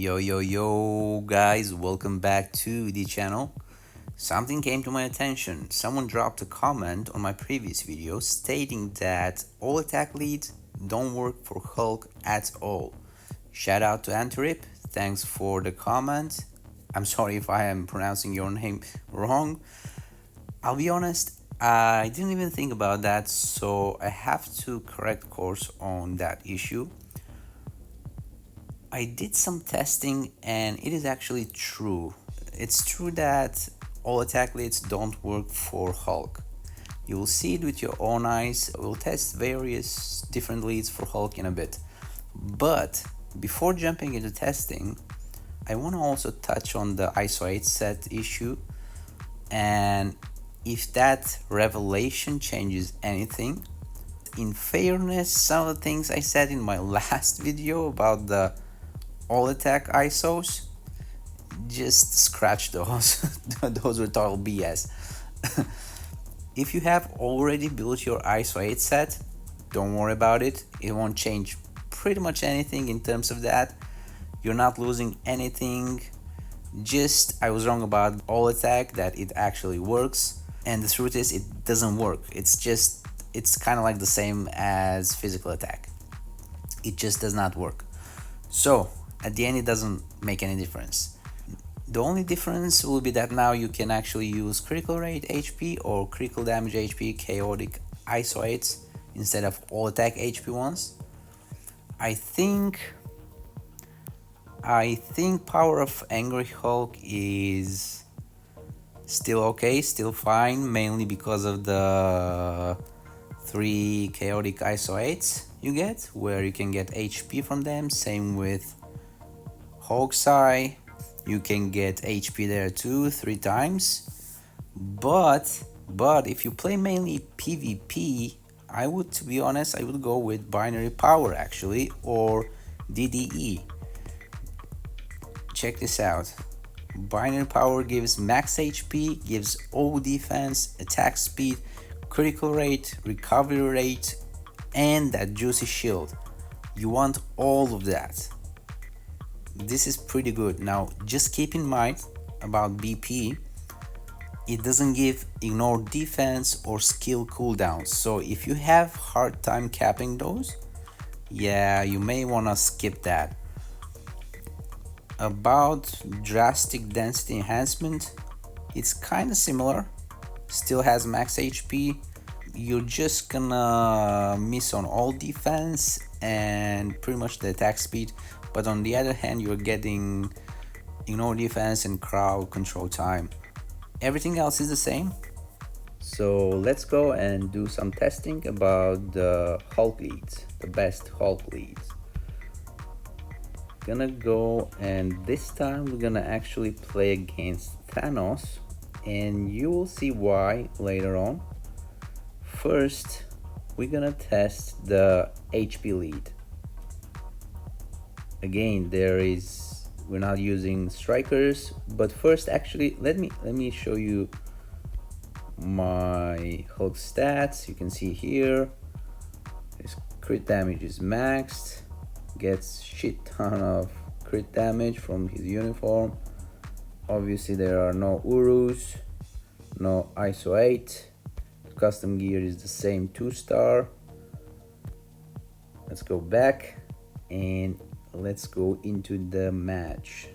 Yo guys, welcome back to the channel. Something came to my attention. Someone dropped a comment on my previous video stating that all attack leads don't work for Hulk at all. Shout out to Antirip, thanks for the comment. I'm sorry if I am pronouncing your name wrong. I'll be honest, I didn't even think about that, so I have to correct course on that issue. I did some testing and it is actually true. It's true that all attack leads don't work for Hulk. You will see it with your own eyes. We'll test various different leads for Hulk in a bit. But before jumping into testing, I want to also touch on the ISO 8 set issue and if that revelation changes anything. In fairness, some of the things I said in my last video about the all attack ISOs, just scratch those. Those were total BS. If you have already built your ISO 8 set, don't worry about it. It won't change pretty much anything in terms of that. You're not losing anything. Just I was wrong about all attack, that it actually works, and the truth is it doesn't work. It's kind of like the same as physical attack. It just does not work. So at the end it doesn't make any difference. The only difference will be that now you can actually use critical rate HP or critical damage HP chaotic ISO 8s instead of all attack HP ones. I think Power of Angry Hulk is still okay, still fine, mainly because of the 3 chaotic ISO 8s you get, where you can get HP from them. Same with Hawkeye, you can get HP there too, 3 times. But if you play mainly PvP, to be honest, I would go with Binary Power actually, or DDE. Check this out. Binary Power gives max HP, gives all defense, attack speed, critical rate, recovery rate, and that juicy shield. You want all of that. This is pretty good. Now just keep in mind about BP, it doesn't give ignore defense or skill cooldowns, so if you have hard time capping those, yeah, you may want to skip that. About drastic density enhancement, it's kind of similar, still has max HP. You're just gonna miss on all defense and pretty much the attack speed, but on the other hand you're getting ignore defense and crowd control time. Everything else is the same. So let's go and do some testing about the Hulk leads, the best Hulk leads. Gonna go, and this time we're gonna actually play against Thanos, and you will see why later on. First, we're gonna test the HP lead. Again, we're not using strikers, but first actually let me show you my Hulk stats. You can see here his crit damage is maxed, gets shit ton of crit damage from his uniform. Obviously there are no Urus, no ISO 8. Custom gear is the same 2-star. Let's go back and let's go into the match.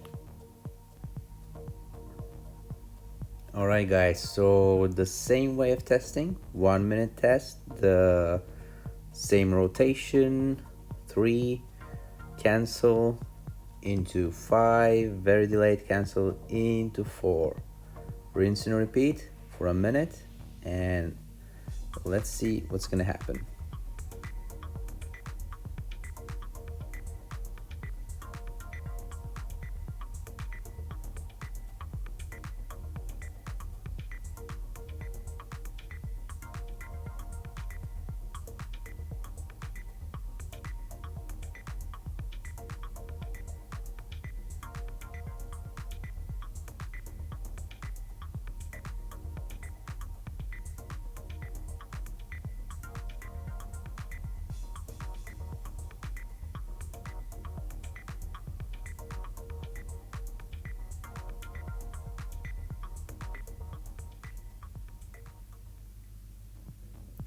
Alright guys, so the same way of testing, 1 minute test, the same rotation, 3, cancel into 5, very delayed cancel into 4, rinse and repeat for a minute, and let's see what's gonna happen.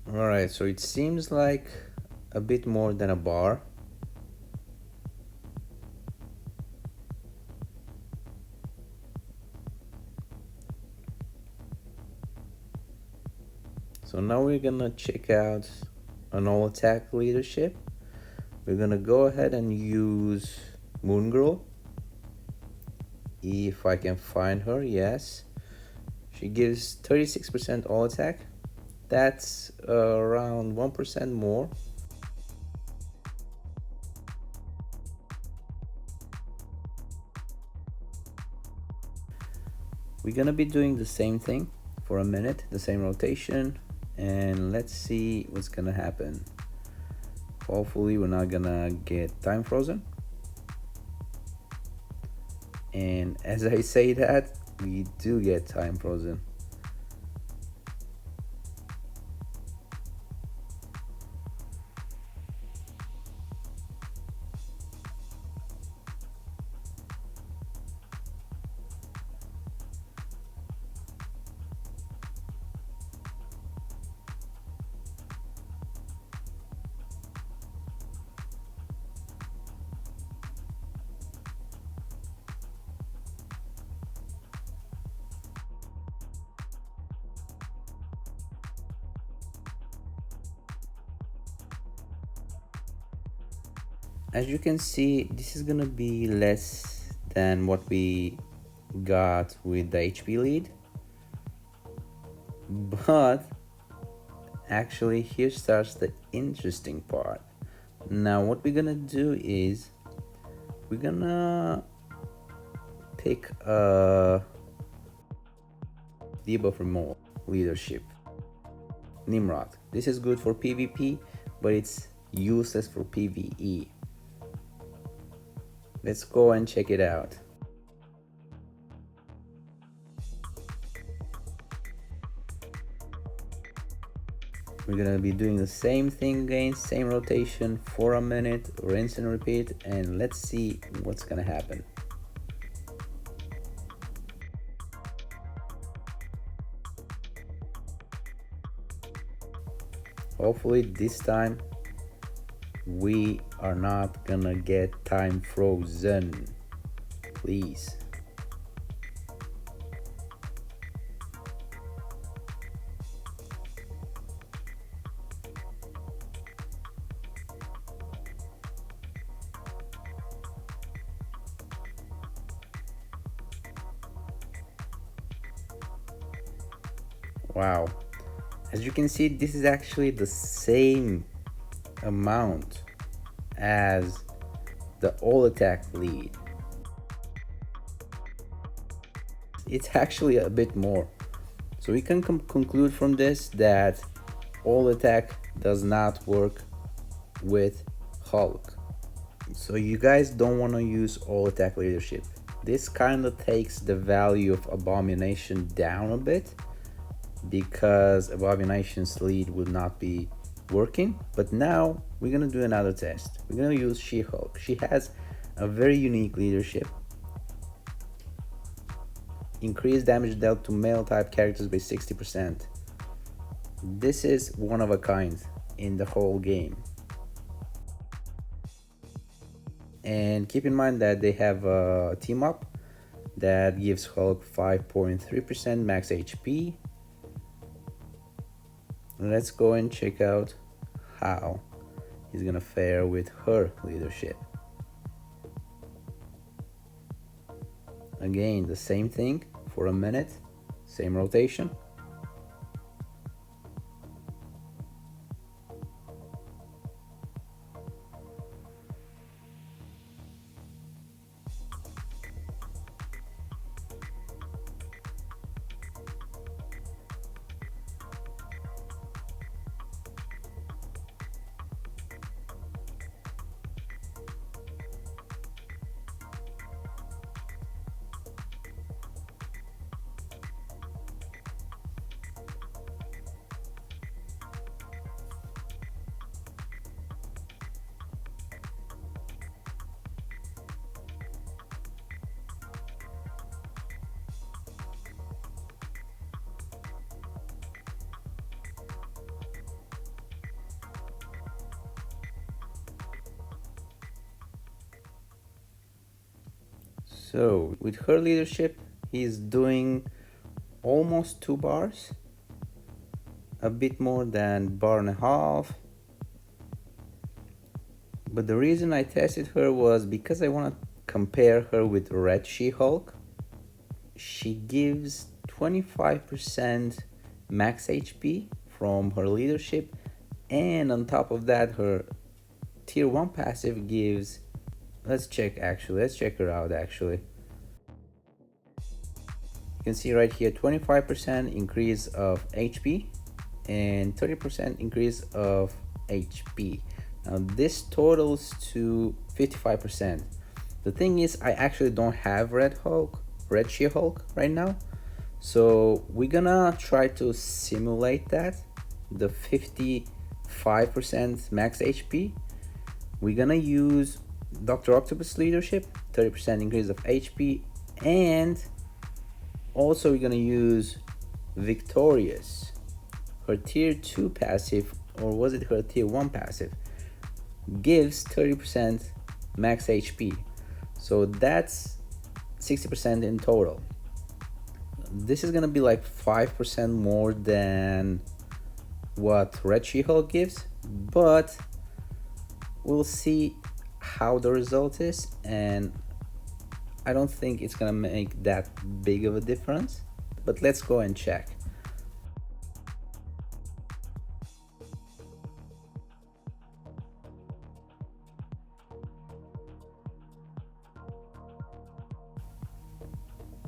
Alright, so it seems like a bit more than a bar. So now we're gonna check out an all attack leadership. We're gonna go ahead and use Moon Girl. If I can find her, yes. She gives 36% all attack. That's around 1% more. We're gonna be doing the same thing for a minute, the same rotation, and let's see what's gonna happen. Hopefully we're not gonna get time frozen. And as I say that, we do get time frozen. As you can see, this is gonna be less than what we got with the HP lead, but actually here starts the interesting part. Now what we're gonna do is we're gonna pick a debuff removal leadership, Nimrod. This is good for PvP, but it's useless for PvE. Let's go and check it out. We're gonna be doing the same thing again, same rotation for a minute, rinse and repeat, and let's see what's gonna happen. Hopefully this time we are not gonna get time frozen, please. Wow, as you can see, this is actually the same amount as the all attack lead. It's actually a bit more. So we can conclude from this that all attack does not work with Hulk. So you guys don't want to use all attack leadership. This kind of takes the value of Abomination down a bit, because Abomination's lead will not be working. But now we're gonna do another test. We're gonna use She-Hulk. She has a very unique leadership. Increased damage dealt to male type characters by 60%. This is one of a kind in the whole game. And keep in mind that they have a team up that gives Hulk 5.3% max HP. Let's go and check out how he's gonna fare with her leadership. Again, the same thing for a minute, same rotation. So with her leadership, he's doing almost 2 bars, a bit more than bar and a half. But the reason I tested her was because I want to compare her with Red She-Hulk. She gives 25% max HP from her leadership, and on top of that, her tier 1 passive gives, let's check her out actually. You can see right here 25% increase of HP and 30% increase of HP. Now this totals to 55%. The thing is, I actually don't have Red She-Hulk right now. So we're gonna try to simulate that, the 55% max HP. We're gonna use Dr. Octopus leadership, 30% increase of HP, and also we're gonna use Victorious, her tier 2 passive, or was it her tier 1 passive, gives 30% max HP. So that's 60% in total. This is gonna be like 5% more than what Red She-Hulk gives, but we'll see how the result is, and I don't think it's gonna make that big of a difference, but let's go and check.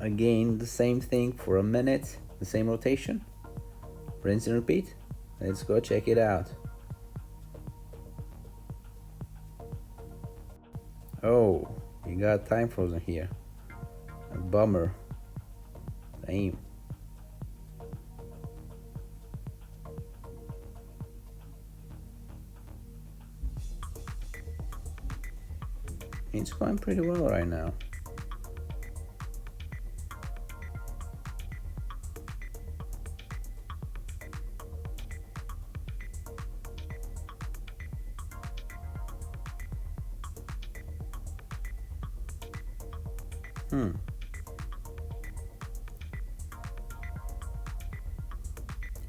Again, the same thing for a minute, the same rotation, rinse and repeat. Let's go check it out. Oh, you got time frozen here. A bummer. Damn. It's going pretty well right now.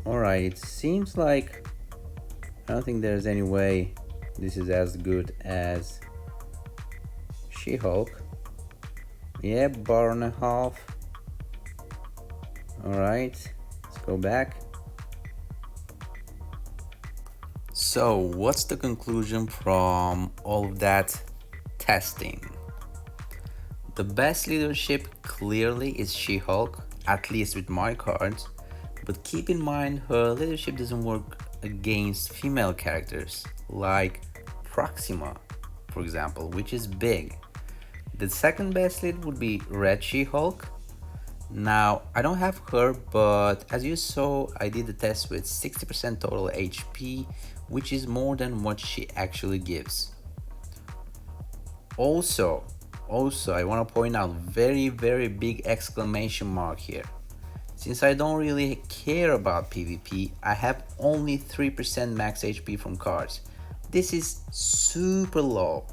Alright, it seems like I don't think there's any way this is as good as She-Hulk. Yeah, bar and a half. Alright, let's go back. So, what's the conclusion from all of that testing? The best leadership clearly is She-Hulk, at least with my cards, but keep in mind her leadership doesn't work against female characters like Proxima, for example, which is big. The second best lead would be Red She-Hulk. Now, I don't have her, but as you saw, I did the test with 60% total HP, which is more than what she actually gives. Also, I want to point out very big exclamation mark here. Since I don't really care about PvP, I have only 3% max HP from cards. This is super low.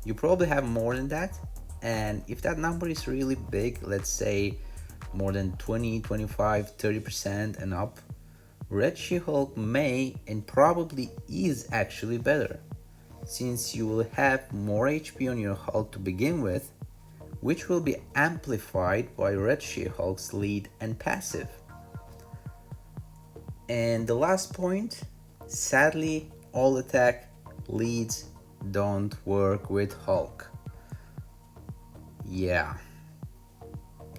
You probably have more than that, and if that number is really big, let's say more than 20, 25, 30% and up, Red She-Hulk may and probably is actually better, since you will have more HP on your Hulk to begin with, which will be amplified by Red She-Hulk's lead and passive. And the last point, sadly, all attack leads don't work with Hulk. Yeah.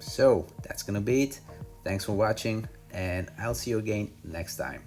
So that's gonna be it. Thanks for watching, and I'll see you again next time.